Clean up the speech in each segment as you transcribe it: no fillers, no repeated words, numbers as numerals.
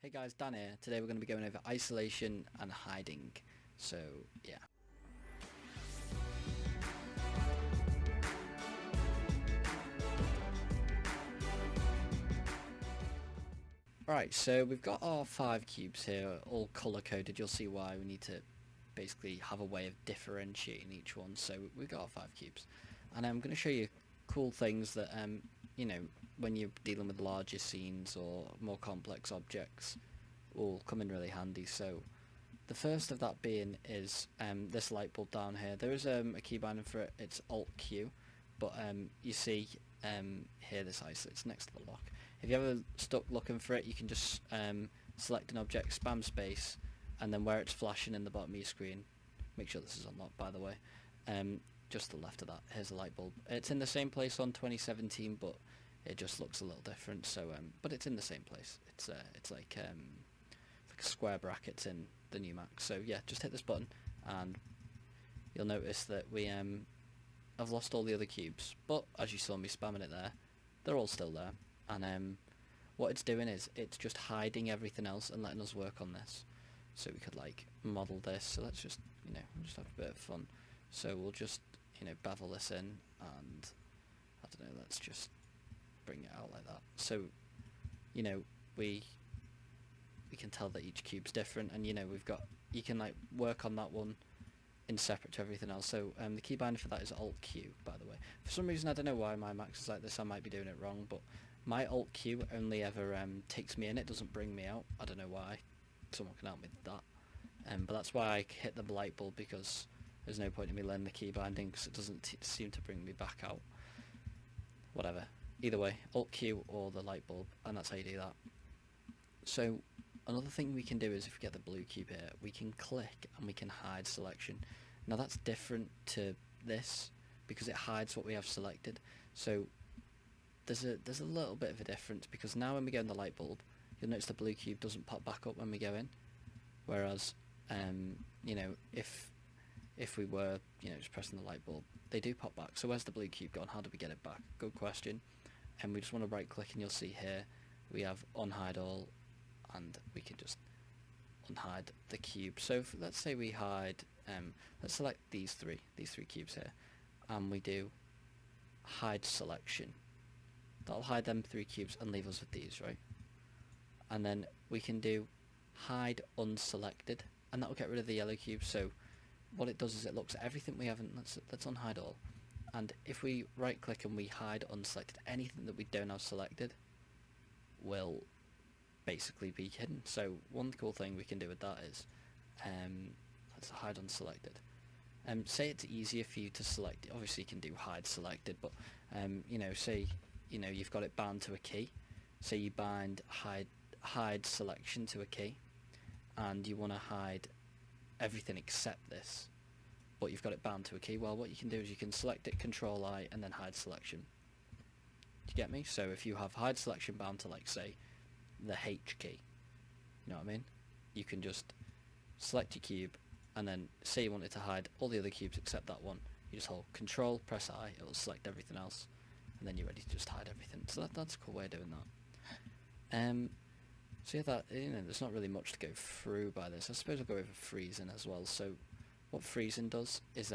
Hey guys, Dan here. Today we're going to be going over isolation and hiding. So, yeah. Alright, so we've got our 5 cubes here, all colour-coded. You'll see why we need to basically have a way of differentiating each one. So we've got our 5 cubes. And I'm going to show you cool things that, when you're dealing with larger scenes or more complex objects, will come in really handy. So the first of that being is this light bulb down here. There is a key binding for it. It's Alt Q, but you see here this ISO. It's next to the lock. If you're ever stuck looking for it, you can just select an object, spam space, and then where it's flashing in the bottom of your screen. Make sure this is unlocked, by the way. Just to the left of that, here's a light bulb. It's in the same place on 2017, but it just looks a little different. So, but it's in the same place. It's like a square brackets in the new Mac. So yeah, just hit this button and you'll notice that we I've lost all the other cubes, but as you saw me spamming it there, they're all still there. And what it's doing is it's just hiding everything else and letting us work on this. So we could like model this. So let's just just have a bit of fun. So we'll just bevel this in, and I don't know, let's just bring it out like that. So we can tell that each cube's different, and you can like work on that one in separate to everything else. So the key binder for that is Alt Q, by the way. For some reason, I don't know why my Mac is like this. I might be doing it wrong, but my Alt Q only ever takes me in. It doesn't bring me out. I don't know why. Someone can help me with that. But that's why I hit the light bulb, because there's no point in me learning the key binding because it doesn't seem to bring me back out. Whatever. Either way, Alt Q or the light bulb, and that's how you do that. So another thing we can do is, if we get the blue cube here, we can click and we can hide selection. Now that's different to this because it hides what we have selected. So there's a little bit of a difference, because now when we go in the light bulb, you'll notice the blue cube doesn't pop back up when we go in, whereas if we were just pressing the light bulb, they do pop back. So where's the blue cube gone? How do we get it back? Good question. And we just want to right click, and you'll see here we have unhide all, and we can just unhide the cube. So let's say we hide, let's select these three cubes here, and we do hide selection. That'll hide them 3 cubes and leave us with these, right? And then we can do hide unselected, and that will get rid of the yellow cube. So what it does is it looks at everything we haven't, let's unhide all, and if we right click and we hide unselected, anything that we don't have selected will basically be hidden. So one cool thing we can do with that is let's hide unselected. Say it's easier for you to select. Obviously you can do hide selected, but say you've got it bound to a key. Say you bind hide selection to a key, and you want to hide everything except this, but you've got it bound to a key. Well, what you can do is you can select it, Control I, and then hide selection. Do you get me? So if you have hide selection bound to, like, say, the H key, you know what I mean? You can just select your cube, and then say you wanted to hide all the other cubes except that one. You just hold Control, press I, it will select everything else, and then you're ready to just hide everything. So that's a cool way of doing that. So yeah, there's not really much to go through by this. I suppose I'll go over freezing as well. So what freezing does is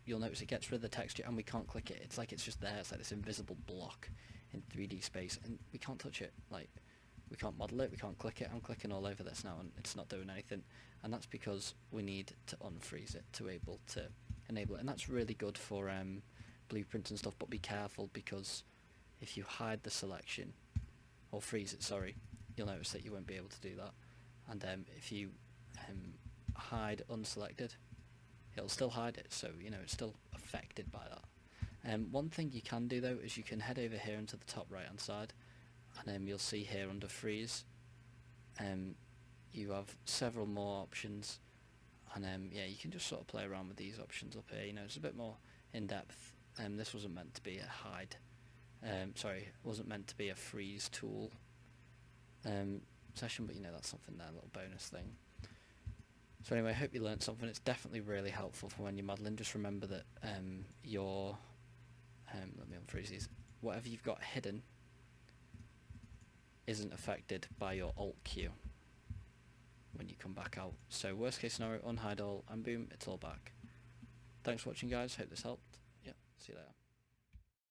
you'll notice it gets rid of the texture, and we can't click it. It's like it's just there. It's like this invisible block in 3D space, and we can't touch it. Like, we can't model it, we can't click it. I'm clicking all over this now and it's not doing anything, and that's because we need to unfreeze it to able to enable it. And that's really good for blueprints and stuff, but be careful, because if you hide the selection, or freeze it, sorry, you'll notice that you won't be able to do that. And if you hide unselected, it'll still hide it, so it's still affected by that. One thing you can do though is you can head over here into the top right hand side, and you'll see here under freeze you have several more options, and yeah, you can just sort of play around with these options up here. It's a bit more in depth. This wasn't meant to be a hide, sorry, it wasn't meant to be a freeze tool session, but that's something there, a little bonus thing. So anyway, I hope you learned something. It's definitely really helpful for when you're modelling. Just remember that let me unfreeze these. Whatever you've got hidden, isn't affected by your alt queue when you come back out. So worst case scenario, unhide all, and boom, it's all back. Thanks for watching, guys. Hope this helped. Yeah, see you later.